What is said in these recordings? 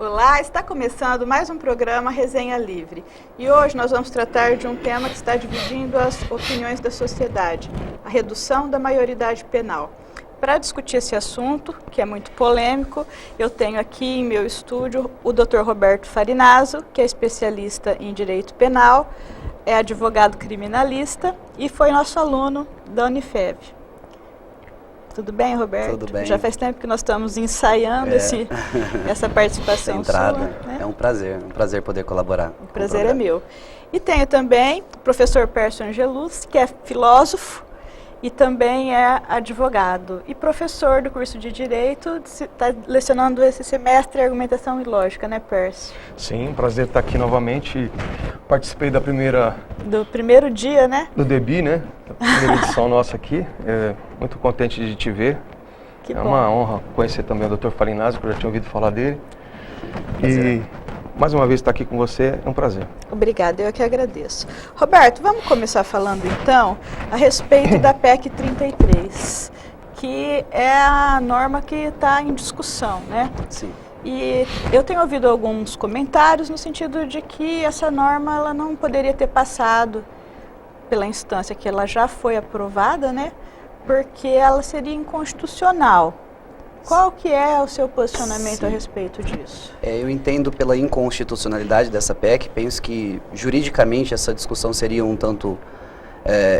Olá, está começando mais um programa Resenha Livre. E hoje nós vamos tratar de um tema que está dividindo as opiniões da sociedade, a redução da maioridade penal. Para discutir esse assunto, que é muito polêmico, eu tenho aqui em meu estúdio o Dr. Roberto Farinazzo, que é especialista em direito penal, é advogado criminalista e foi nosso aluno da Unifev. Tudo bem, Roberto? Tudo bem. Já faz tempo que nós estamos ensaiando essa participação entrada. sua. Né? É um prazer poder colaborar. O prazer é meu. E tenho também o professor Pércio Angelus, que é filósofo e também é advogado e professor do curso de Direito, está lecionando esse semestre Argumentação e Lógica, né, Pércio? Sim, prazer estar aqui novamente. Participei do primeiro dia, né? Do DEBI, né? Da primeira edição nossa aqui. Muito contente de te ver. Que bom. Uma honra conhecer também o Dr. Farinazzo, que eu já tinha ouvido falar dele. E mais uma vez estar aqui com você é um prazer. Obrigada, eu que agradeço. Roberto, vamos começar falando então a respeito da PEC 33, que é a norma que está em discussão, né? Sim. E eu tenho ouvido alguns comentários no sentido de que essa norma ela não poderia ter passado pela instância que ela já foi aprovada, né? Porque ela seria inconstitucional. Qual que é o seu posicionamento a respeito disso? Eu entendo pela inconstitucionalidade dessa PEC, penso que juridicamente essa discussão seria um tanto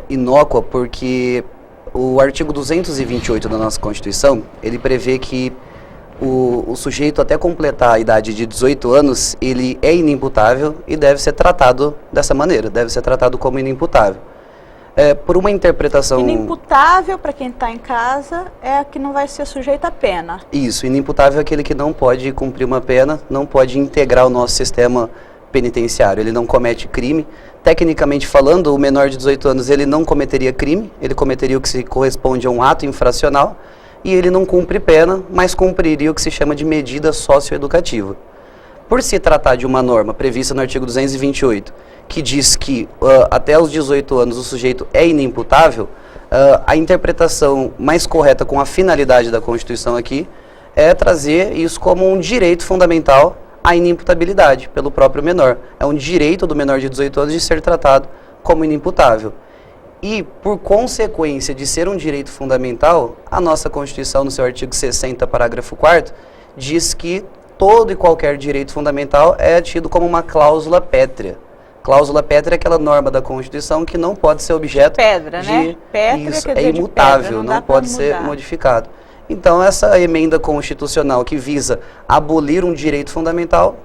inócua, porque o artigo 228 da nossa Constituição, ele prevê que o sujeito até completar a idade de 18 anos, ele é inimputável e deve ser tratado dessa maneira, deve ser tratado como inimputável. Por uma interpretação... Inimputável, para quem está em casa, é que não vai ser sujeito a pena. Isso, inimputável é aquele que não pode cumprir uma pena, não pode integrar o nosso sistema penitenciário, ele não comete crime. Tecnicamente falando, o menor de 18 anos, ele não cometeria crime, ele cometeria o que se corresponde a um ato infracional, e ele não cumpre pena, mas cumpriria o que se chama de medida socioeducativa. Por se tratar de uma norma prevista no artigo 228, que diz que até os 18 anos o sujeito é inimputável, a interpretação mais correta com a finalidade da Constituição aqui é trazer isso como um direito fundamental à inimputabilidade pelo próprio menor. É um direito do menor de 18 anos de ser tratado como inimputável. E, por consequência de ser um direito fundamental, a nossa Constituição, no seu artigo 60, parágrafo 4º, diz que todo e qualquer direito fundamental é tido como uma cláusula pétrea. Cláusula pétrea é aquela norma da Constituição que não pode ser objeto pedra, de... né? Pétrea, isso, quer dizer, é imutável, pedra, não pode ser modificado. Então, essa emenda constitucional que visa abolir um direito fundamental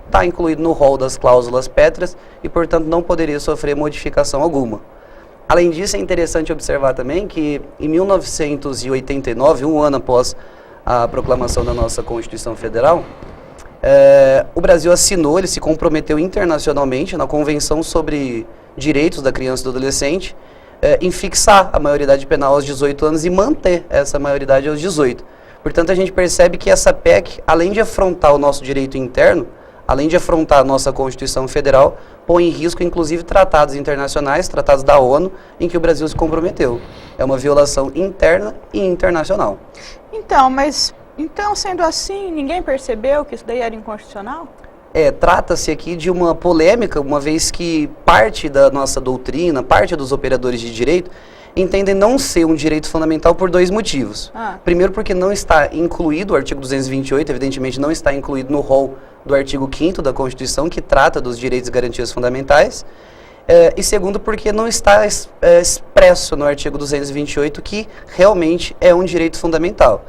está incluído no rol das cláusulas pétreas e, portanto, não poderia sofrer modificação alguma. Além disso, é interessante observar também que, em 1989, um ano após a proclamação da nossa Constituição Federal, o Brasil assinou, ele se comprometeu internacionalmente na Convenção sobre Direitos da Criança e do Adolescente em fixar a maioridade penal aos 18 anos e manter essa maioridade aos 18. Portanto, a gente percebe que essa PEC, além de afrontar o nosso direito interno, além de afrontar a nossa Constituição Federal, põe em risco, inclusive, tratados internacionais, tratados da ONU, em que o Brasil se comprometeu. É uma violação interna e internacional. Então, sendo assim, ninguém percebeu que isso daí era inconstitucional? Trata-se aqui de uma polêmica, uma vez que parte da nossa doutrina, parte dos operadores de direito, entendem não ser um direito fundamental por dois motivos. Primeiro, porque não está incluído, o artigo 228, evidentemente, não está incluído no rol do artigo 5º da Constituição, que trata dos direitos e garantias fundamentais. E segundo, porque não está expresso no artigo 228 que realmente é um direito fundamental.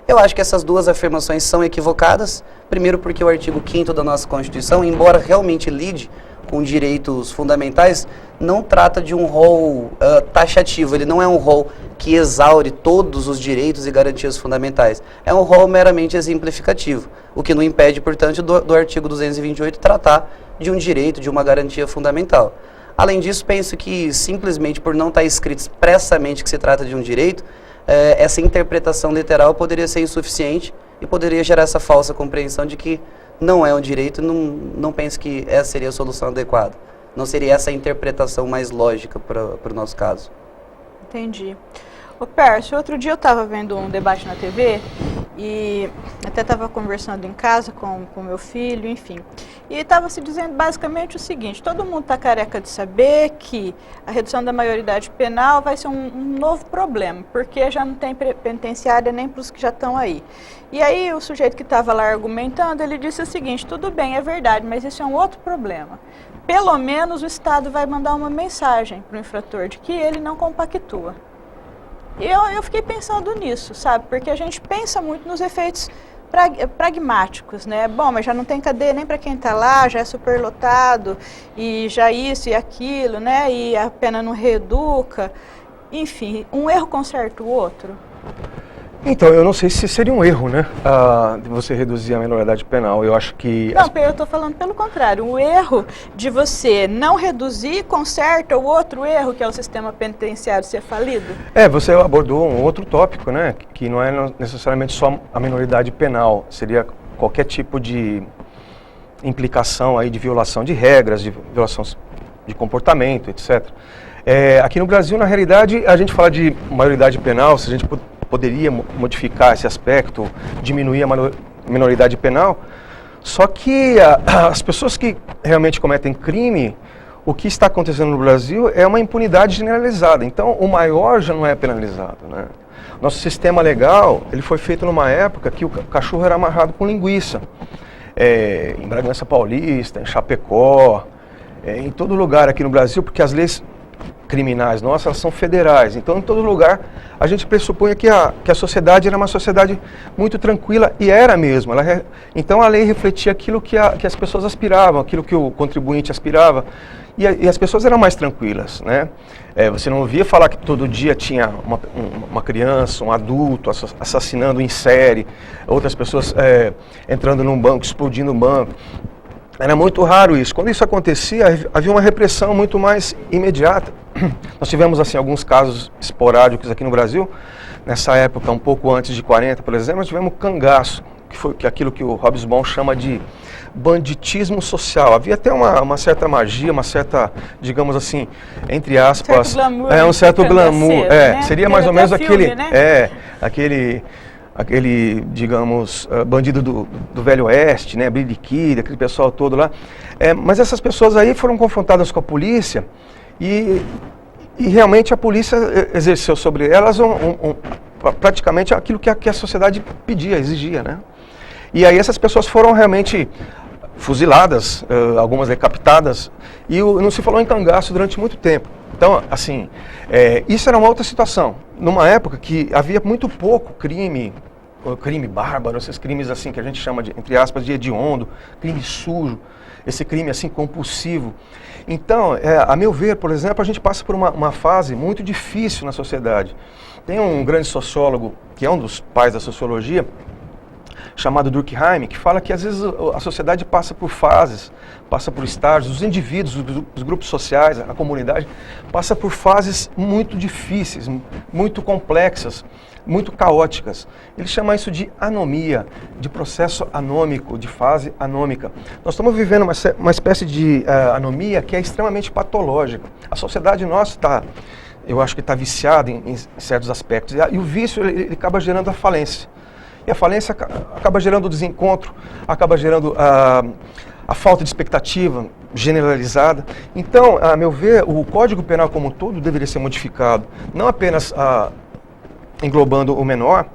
Eu acho que essas duas afirmações são equivocadas. Primeiro porque o artigo 5º da nossa Constituição, embora realmente lide com direitos fundamentais, não trata de um rol taxativo, ele não é um rol que exaure todos os direitos e garantias fundamentais. É um rol meramente exemplificativo, o que não impede, portanto, do artigo 228 tratar de um direito, de uma garantia fundamental. Além disso, penso que simplesmente por não estar escrito expressamente que se trata de um direito, essa interpretação literal poderia ser insuficiente e poderia gerar essa falsa compreensão de que não é um direito. Não penso que essa seria a solução adequada. Não seria essa a interpretação mais lógica para o nosso caso. Entendi. Ô Pércio, outro dia eu estava vendo um debate na TV e até estava conversando em casa com meu filho, enfim. E estava se dizendo basicamente o seguinte: todo mundo está careca de saber que a redução da maioridade penal vai ser um novo problema, porque já não tem penitenciária nem para os que já estão aí. E aí o sujeito que estava lá argumentando, ele disse o seguinte: tudo bem, é verdade, mas isso é um outro problema. Pelo menos o Estado vai mandar uma mensagem para o infrator de que ele não compactua. E eu fiquei pensando nisso, sabe? Porque a gente pensa muito nos efeitos pragmáticos, né? Bom, mas já não tem cadeia nem para quem está lá, já é superlotado, e já isso e aquilo, né? E a pena não reeduca. Enfim, um erro conserta o outro. Então, eu não sei se seria um erro, né, de você reduzir a menoridade penal. Eu acho que... Não, eu estou falando pelo contrário. O erro de você não reduzir conserta o outro erro, que é o sistema penitenciário ser falido? Você abordou um outro tópico, né, que não é necessariamente só a menoridade penal. Seria qualquer tipo de implicação aí de violação de regras, de violação de comportamento, etc. Aqui no Brasil, na realidade, a gente fala de maioridade penal, se a gente poderia modificar esse aspecto, diminuir a minoridade penal, só que as pessoas que realmente cometem crime, o que está acontecendo no Brasil é uma impunidade generalizada. Então, o maior já não é penalizado, né? Nosso sistema legal, ele foi feito numa época que o cachorro era amarrado com linguiça. Em Bragança Paulista, em Chapecó, em todo lugar aqui no Brasil, porque as leis criminais nossas, elas são federais. Então, em todo lugar, a gente pressupunha que a sociedade era uma sociedade muito tranquila, e era mesmo. Então, a lei refletia aquilo que as pessoas aspiravam, aquilo que o contribuinte aspirava, e as pessoas eram mais tranquilas, né? Você não ouvia falar que todo dia tinha uma criança, um adulto assassinando em série, outras pessoas entrando num banco, explodindo um banco. Era muito raro isso. Quando isso acontecia, havia uma repressão muito mais imediata. Nós tivemos assim alguns casos esporádicos aqui no Brasil. Nessa época, um pouco antes de 40, por exemplo, nós tivemos cangaço, que é aquilo que o Hobsbawm chama de banditismo social. Havia até uma certa magia, uma certa, digamos assim, entre aspas, um certo glamour. Né? Seria mais ou menos filme, aquele, né? aquele, digamos, bandido do Velho Oeste, né, Billy Kid, aquele pessoal todo lá. Mas essas pessoas aí foram confrontadas com a polícia e realmente a polícia exerceu sobre elas praticamente aquilo que a sociedade pedia, exigia, né? E aí essas pessoas foram realmente fuziladas, algumas decapitadas, e não se falou em cangaço durante muito tempo. Então, assim, isso era uma outra situação. Numa época que havia muito pouco crime bárbaro, esses crimes assim que a gente chama de, entre aspas, de hediondo, crime sujo, esse crime assim compulsivo. Então, a meu ver, por exemplo, a gente passa por uma fase muito difícil na sociedade. Tem um grande sociólogo, que é um dos pais da sociologia, chamado Durkheim, que fala que às vezes a sociedade passa por fases, passa por estágios, os indivíduos, os grupos sociais, a comunidade, passa por fases muito difíceis, muito complexas, muito caóticas. Ele chama isso de anomia, de processo anômico, de fase anômica. Nós estamos vivendo uma espécie de anomia que é extremamente patológica. A sociedade nossa eu acho que está viciada em certos aspectos, e o vício ele acaba gerando a falência. E a falência acaba gerando o desencontro, acaba gerando a falta de expectativa generalizada. Então, a meu ver, o Código Penal como um todo deveria ser modificado, não apenas englobando o menor,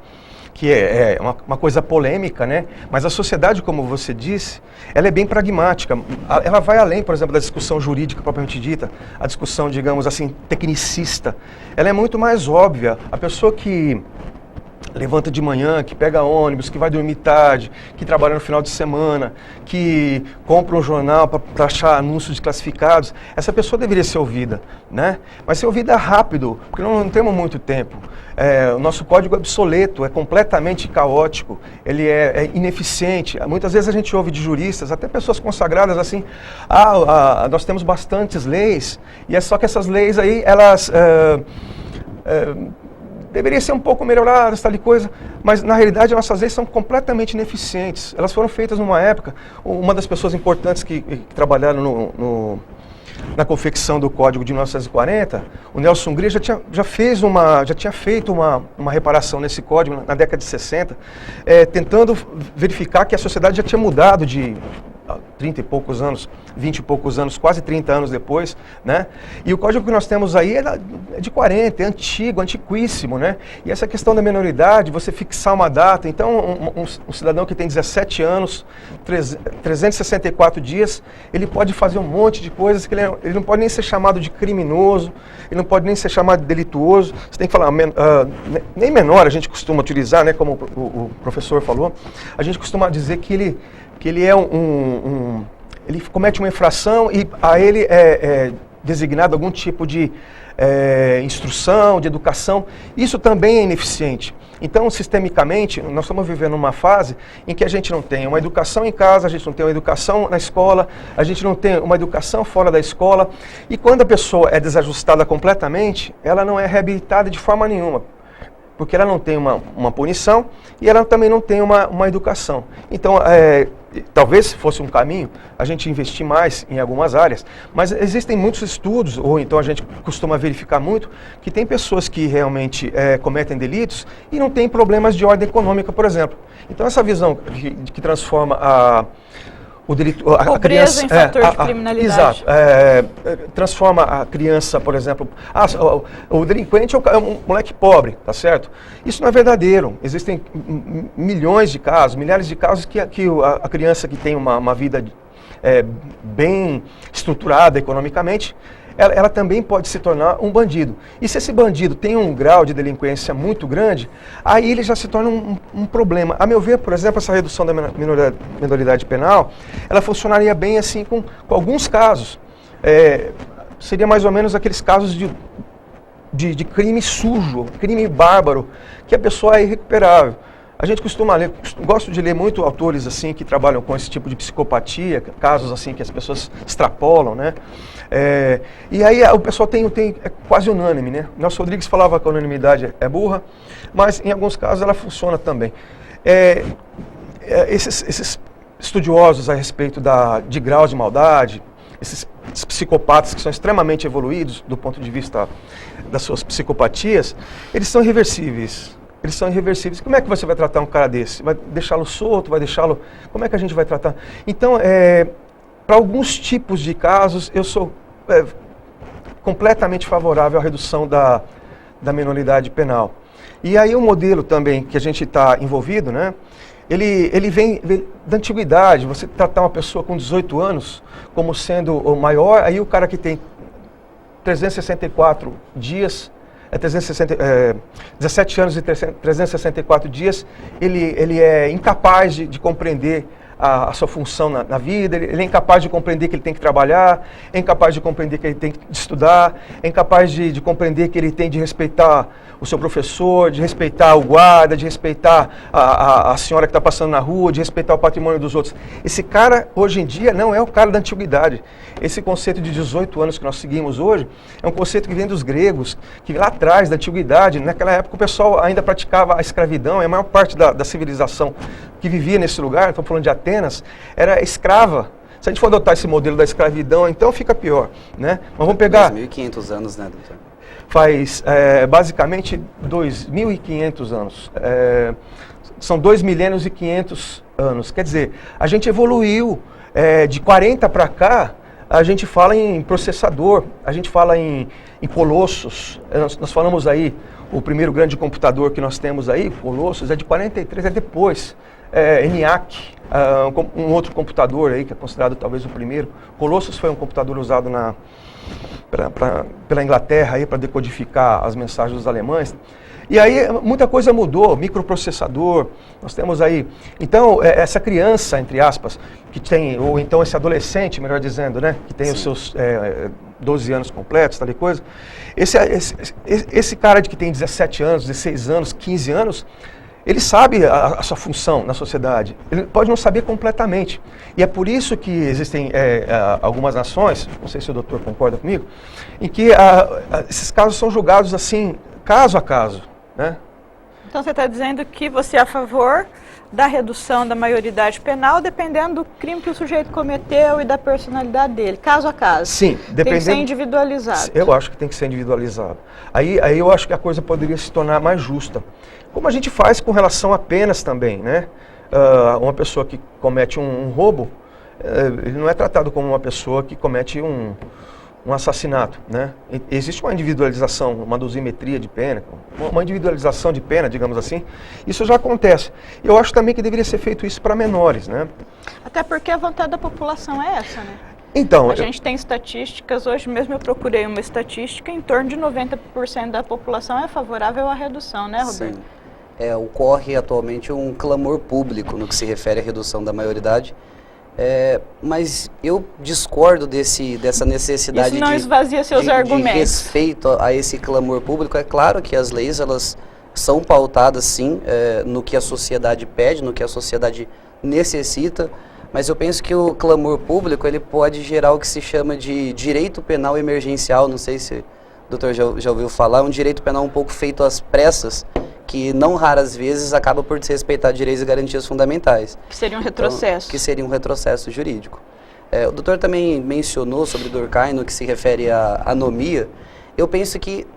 que é uma coisa polêmica, né? Mas a sociedade, como você disse, ela é bem pragmática. Ela vai além, por exemplo, da discussão jurídica propriamente dita, a discussão, digamos assim, tecnicista. Ela é muito mais óbvia. A pessoa que levanta de manhã, que pega ônibus, que vai dormir tarde, que trabalha no final de semana, que compra um jornal para achar anúncios de classificados, essa pessoa deveria ser ouvida, né? Mas ser ouvida rápido, porque não temos muito tempo. O nosso código é obsoleto, é completamente caótico, ele é ineficiente. Muitas vezes a gente ouve de juristas, até pessoas consagradas, assim, nós temos bastantes leis, e é só que essas leis aí, elas... deveria ser um pouco melhoradas, tal e coisa, mas na realidade nossas leis são completamente ineficientes. Elas foram feitas numa época, uma das pessoas importantes que trabalharam na confecção do Código de 1940, o Nelson Gris já tinha feito uma reparação nesse código na década de 60, tentando verificar que a sociedade já tinha mudado de 30 e poucos anos, 20 e poucos anos, quase 30 anos depois, né? E o código que nós temos aí é de 40, é antigo, antiquíssimo, né? E essa questão da minoridade, você fixar uma data, então um cidadão que tem 17 anos, 364 dias, ele pode fazer um monte de coisas que ele não pode nem ser chamado de criminoso, ele não pode nem ser chamado de delituoso, você tem que falar, nem menor a gente costuma utilizar, né? Como o professor falou, a gente costuma dizer que ele é ele comete uma infração e a ele é designado algum tipo de instrução, de educação. Isso também é ineficiente. Então, sistemicamente, nós estamos vivendo uma fase em que a gente não tem uma educação em casa, a gente não tem uma educação na escola, a gente não tem uma educação fora da escola. E quando a pessoa é desajustada completamente, ela não é reabilitada de forma nenhuma, porque ela não tem uma punição e ela também não tem uma educação. Então, talvez fosse um caminho a gente investir mais em algumas áreas, mas existem muitos estudos, ou então a gente costuma verificar muito, que tem pessoas que realmente cometem delitos e não têm problemas de ordem econômica, por exemplo. Então, essa visão que transforma o delito, a criança em fator de criminalidade. Exato. Transforma a criança, por exemplo, o delinquente é um moleque pobre, tá certo? Isso não é verdadeiro. Existem milhões de casos, milhares de casos que a criança que tem uma vida bem estruturada economicamente, ela também pode se tornar um bandido. E se esse bandido tem um grau de delinquência muito grande, aí ele já se torna um problema. A meu ver, por exemplo, essa redução da minoridade penal, ela funcionaria bem assim com alguns casos. Seria mais ou menos aqueles casos de crime sujo, crime bárbaro, que a pessoa é irrecuperável. A gente costuma ler, gosto de ler muito autores assim que trabalham com esse tipo de psicopatia, casos assim que as pessoas extrapolam, né? E aí o pessoal é quase unânime, né? Nelson Rodrigues falava que a unanimidade é burra, mas em alguns casos ela funciona também. Esses estudiosos a respeito de graus de maldade, esses psicopatas que são extremamente evoluídos do ponto de vista das suas psicopatias, eles são irreversíveis. Eles são irreversíveis. Como é que você vai tratar um cara desse? Vai deixá-lo solto? Vai deixá-lo... Como é que a gente vai tratar? Então, para alguns tipos de casos, eu sou completamente favorável à redução da minoridade penal. E aí o modelo também que a gente está envolvido, né? Ele vem da antiguidade. Você tratar uma pessoa com 18 anos como sendo o maior, aí o cara que tem 364 dias... 17 anos e 364 dias, ele é incapaz de compreender a sua função na vida, ele é incapaz de compreender que ele tem que trabalhar, é incapaz de compreender que ele tem que estudar, é incapaz de compreender que ele tem de respeitar o seu professor, de respeitar o guarda, de respeitar a senhora que está passando na rua, de respeitar o patrimônio dos outros. Esse cara, hoje em dia, não é o cara da antiguidade. Esse conceito de 18 anos que nós seguimos hoje é um conceito que vem dos gregos, que lá atrás, da antiguidade, naquela época o pessoal ainda praticava a escravidão, e a maior parte da civilização que vivia nesse lugar, estou falando de Atenas, era escrava. Se a gente for adotar esse modelo da escravidão, então fica pior, né? Mas vamos pegar... 2.500 anos, né, doutor? Faz basicamente 2.500 anos. São 2 milênios e 500 anos. Quer dizer, a gente evoluiu. De 40 para cá, a gente fala em processador, a gente fala em colossos. Nós falamos aí, o primeiro grande computador que nós temos aí, Colossus, é de 43, é depois. ENIAC, um outro computador aí, que é considerado talvez o primeiro. Colossus foi um computador usado pela Inglaterra para decodificar as mensagens dos alemães. E aí muita coisa mudou, microprocessador, nós temos aí. Então, essa criança, entre aspas, que tem, ou então esse adolescente, melhor dizendo, né, que tem os seus 12 anos completos, tal e coisa, esse cara que tem 17 anos, 16 anos, 15 anos, ele sabe a sua função na sociedade, ele pode não saber completamente. E é por isso que existem algumas nações, não sei se o doutor concorda comigo, em que esses casos são julgados assim, caso a caso, né? Então você está dizendo que você é a favor da redução da maioridade penal, dependendo do crime que o sujeito cometeu e da personalidade dele, caso a caso. Sim, dependendo. Tem que ser individualizado. Eu acho que tem que ser individualizado. Aí eu acho que a coisa poderia se tornar mais justa. Como a gente faz com relação a penas também, né? Uma pessoa que comete um roubo, ele não é tratado como uma pessoa que comete um assassinato, né? Existe uma individualização, uma dosimetria de pena, uma individualização de pena, digamos assim. Isso já acontece. Eu acho também que deveria ser feito isso para menores, né? Até porque a vontade da população é essa, né? Então, a gente tem estatísticas, hoje mesmo eu procurei uma estatística, em torno de 90% da população é favorável à redução, né, Roberto? Sim. Ocorre atualmente um clamor público no que se refere à redução da maioridade, mas eu discordo dessa necessidade Isso não esvazia seus argumentos. De respeito a esse clamor público. É claro que as leis, elas são pautadas sim no que a sociedade pede, no que a sociedade necessita, mas eu penso que o clamor público ele pode gerar o que se chama de direito penal emergencial. Não sei se o doutor já ouviu falar, um direito penal um pouco feito às pressas, que não raras vezes acaba por desrespeitar direitos e garantias fundamentais. Que seria um retrocesso. Então, que seria um retrocesso jurídico. O doutor também mencionou sobre Durkheim no que se refere à anomia. Eu penso que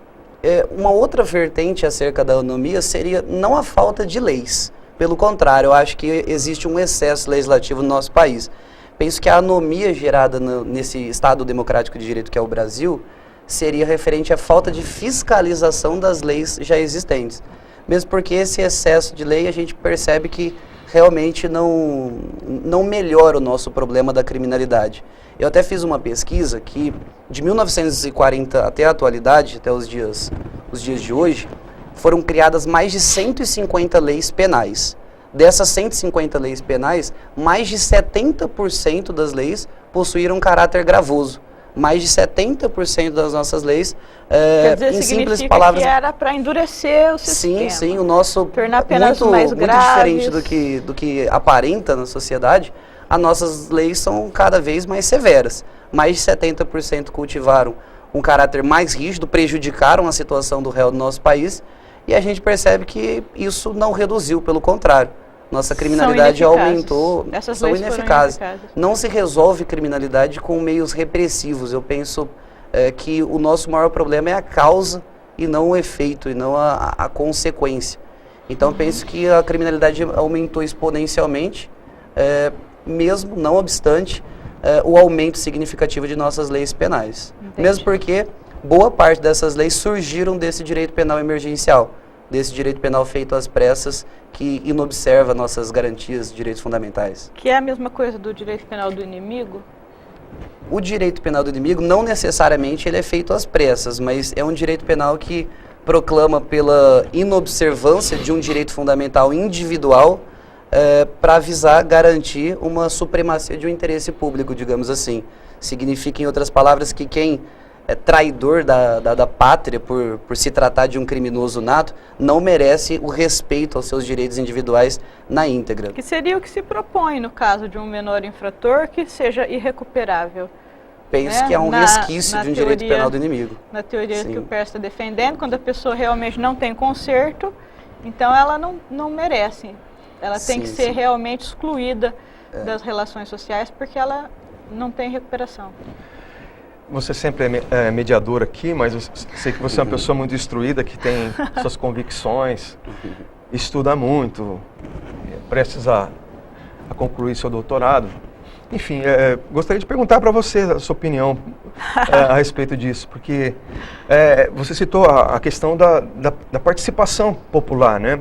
uma outra vertente acerca da anomia seria não a falta de leis. Pelo contrário, eu acho que existe um excesso legislativo no nosso país. Penso que a anomia gerada nesse Estado democrático de direito que é o Brasil seria referente à falta de fiscalização das leis já existentes. Mesmo porque esse excesso de lei a gente percebe que realmente não melhora o nosso problema da criminalidade. Eu até fiz uma pesquisa que de 1940 até a atualidade, até os dias de hoje, foram criadas mais de 150 leis penais. Dessas 150 leis penais, mais de 70% das leis possuíram caráter gravoso. Mais de 70% das nossas leis, quer dizer, em simples palavras, que era para endurecer o sistema. Sim, o nosso tornar penas mais graves. Muito diferente do que aparenta na sociedade, as nossas leis são cada vez mais severas. Mais de 70% cultivaram um caráter mais rígido, prejudicaram a situação do réu do nosso país, e a gente percebe que isso não reduziu, pelo contrário. Nossa criminalidade aumentou, são ineficazes. Não se resolve criminalidade com meios repressivos. Eu penso que o nosso maior problema é a causa e não o efeito, e não a consequência. Então, penso que a criminalidade aumentou exponencialmente, mesmo, não obstante, o aumento significativo de nossas leis penais. Entendi. Mesmo porque boa parte dessas leis surgiram desse direito penal emergencial, desse direito penal feito às pressas, que inobserva nossas garantias, direitos fundamentais. Que é a mesma coisa do direito penal do inimigo? O direito penal do inimigo, não necessariamente ele é feito às pressas, mas é um direito penal que proclama pela inobservância de um direito fundamental individual para visar garantir uma supremacia de um interesse público, digamos assim. Significa, em outras palavras, que quem é traidor da pátria por se tratar de um criminoso nato, não merece o respeito aos seus direitos individuais na íntegra. Que seria o que se propõe no caso de um menor infrator que seja irrecuperável. Penso que é um resquício de um direito penal do inimigo. Na teoria que o Pérez está defendendo, quando a pessoa realmente não tem conserto, então ela não merece. Ela tem que ser realmente excluída das relações sociais porque ela não tem recuperação. Você sempre é mediador aqui, mas eu sei que você é uma pessoa muito instruída, que tem suas convicções, estuda muito, prestes a concluir seu doutorado. Enfim, gostaria de perguntar para você a sua opinião a respeito disso, porque você citou a questão da participação popular, né?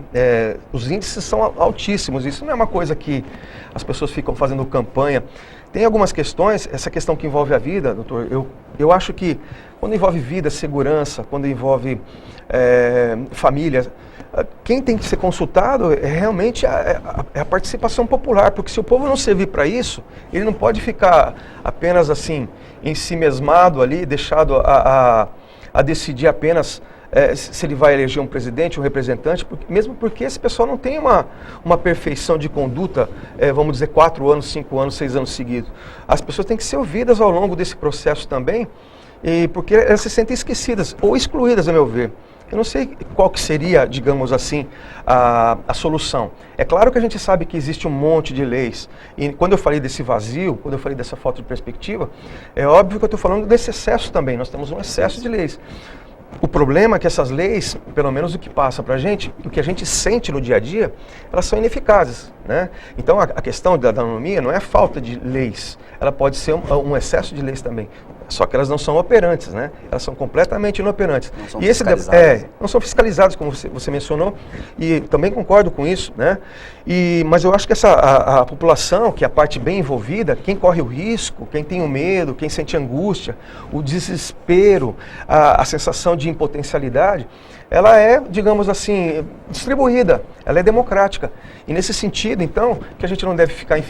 Os índices são altíssimos, isso não é uma coisa que as pessoas ficam fazendo campanha. Tem algumas questões, essa questão que envolve a vida, doutor, eu acho que quando envolve vida, segurança, quando envolve família, quem tem que ser consultado é realmente a participação popular, porque se o povo não servir para isso, ele não pode ficar apenas assim, em si mesmado ali, deixado a decidir apenas se ele vai eleger um presidente, um representante, mesmo porque esse pessoal não tem uma perfeição de conduta, vamos dizer, 4 anos, 5 anos, 6 anos seguidos. As pessoas têm que ser ouvidas ao longo desse processo também, porque elas se sentem esquecidas ou excluídas, a meu ver. Eu não sei qual que seria, digamos assim, a solução. É claro que a gente sabe que existe um monte de leis. E quando eu falei desse vazio, quando eu falei dessa falta de perspectiva, é óbvio que eu estou falando desse excesso também. Nós temos um excesso de leis. O problema é que essas leis, pelo menos o que passa para a gente, o que a gente sente no dia a dia, elas são ineficazes, né? Então a questão da anomia não é falta de leis, ela pode ser um excesso de leis também. Só que elas não são operantes, né? Elas são completamente inoperantes. Não são fiscalizadas. Não são fiscalizadas, como você mencionou, e também concordo com isso, né? Mas eu acho que a população, que é a parte bem envolvida, quem corre o risco, quem tem o medo, quem sente angústia, o desespero, a sensação de impotencialidade, ela é, digamos assim, distribuída, ela é democrática. E nesse sentido, então, que a gente não deve ficar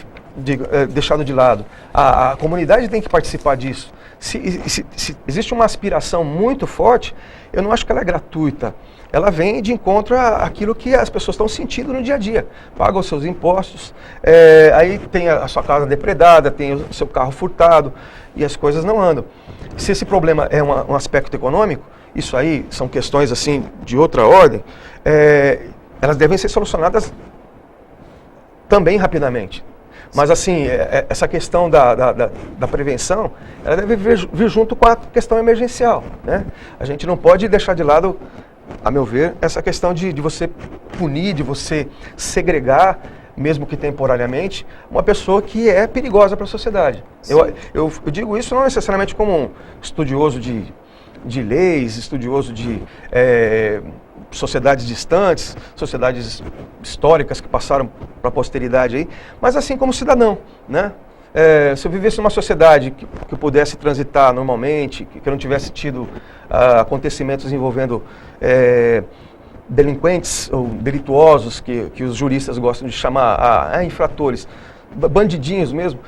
deixado de lado. A comunidade tem que participar disso. Se existe uma aspiração muito forte, eu não acho que ela é gratuita. Ela vem de encontro àquilo que as pessoas estão sentindo no dia a dia. Pagam os seus impostos, aí tem a sua casa depredada, tem o seu carro furtado e as coisas não andam. Se esse problema é um aspecto econômico, isso aí são questões assim de outra ordem, elas devem ser solucionadas também rapidamente. Mas assim, essa questão da prevenção, ela deve vir junto com a questão emergencial, né? A gente não pode deixar de lado, a meu ver, essa questão de você punir, de você segregar, mesmo que temporariamente, uma pessoa que é perigosa para a sociedade. Eu digo isso não necessariamente como um estudioso de leis, estudioso de sociedades distantes, sociedades históricas que passaram para a posteridade aí, mas assim como cidadão, né? Se eu vivesse numa sociedade que eu pudesse transitar normalmente, que eu não tivesse tido acontecimentos envolvendo delinquentes ou delituosos, que os juristas gostam de chamar infratores, bandidinhos mesmo,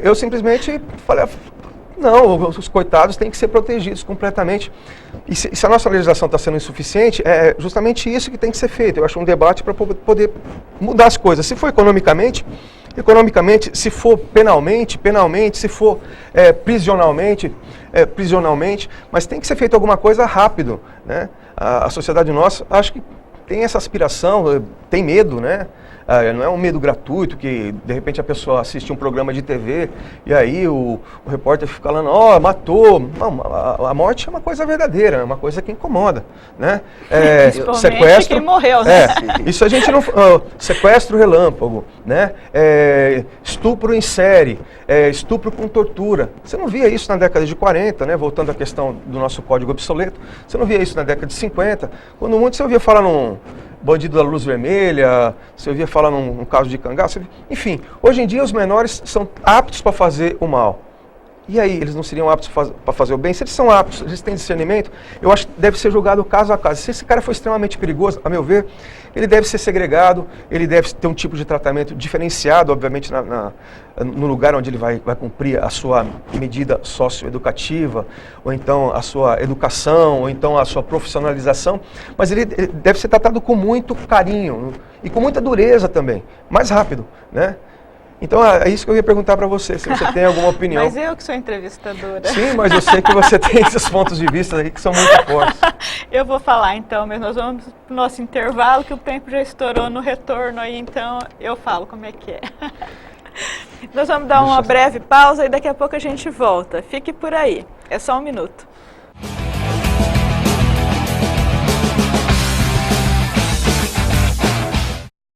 eu simplesmente falei, não, os coitados têm que ser protegidos completamente. E se a nossa legislação está sendo insuficiente, é justamente isso que tem que ser feito. Eu acho um debate para poder mudar as coisas. Se for economicamente, se for penalmente, se for prisionalmente, mas tem que ser feito alguma coisa rápido, né? A sociedade nossa, acho que tem essa aspiração, tem medo, né? Não é um medo gratuito, que de repente a pessoa assiste um programa de TV e aí o repórter fica falando, matou. Não, a morte é uma coisa verdadeira, é uma coisa que incomoda, né? Sequestro, quem morreu, né? Isso a gente não... sequestro relâmpago, né? Estupro em série, estupro com tortura. Você não via isso na década de 40, né? Voltando à questão do nosso código obsoleto. Você não via isso na década de 50. Quando muito você ouvia falar num bandido da luz vermelha, você ouvia falar num caso de cangaço. Enfim, hoje em dia os menores são aptos para fazer o mal. E aí, eles não seriam aptos para fazer o bem? Se eles são aptos, eles têm discernimento, eu acho que deve ser julgado caso a caso. Se esse cara for extremamente perigoso, a meu ver, ele deve ser segregado, ele deve ter um tipo de tratamento diferenciado, obviamente, no lugar onde ele vai cumprir a sua medida socioeducativa, ou então a sua educação, ou então a sua profissionalização, mas ele deve ser tratado com muito carinho e com muita dureza também, mais rápido, né? Então, é isso que eu ia perguntar para você, se você tem alguma opinião. Mas eu que sou entrevistadora. Sim, mas eu sei que você tem esses pontos de vista aí que são muito fortes. Eu vou falar então, mas nós vamos para o nosso intervalo, que o tempo já estourou no retorno aí, então eu falo como é que é. Nós vamos dar uma breve pausa e daqui a pouco a gente volta. Fique por aí, é só um minuto.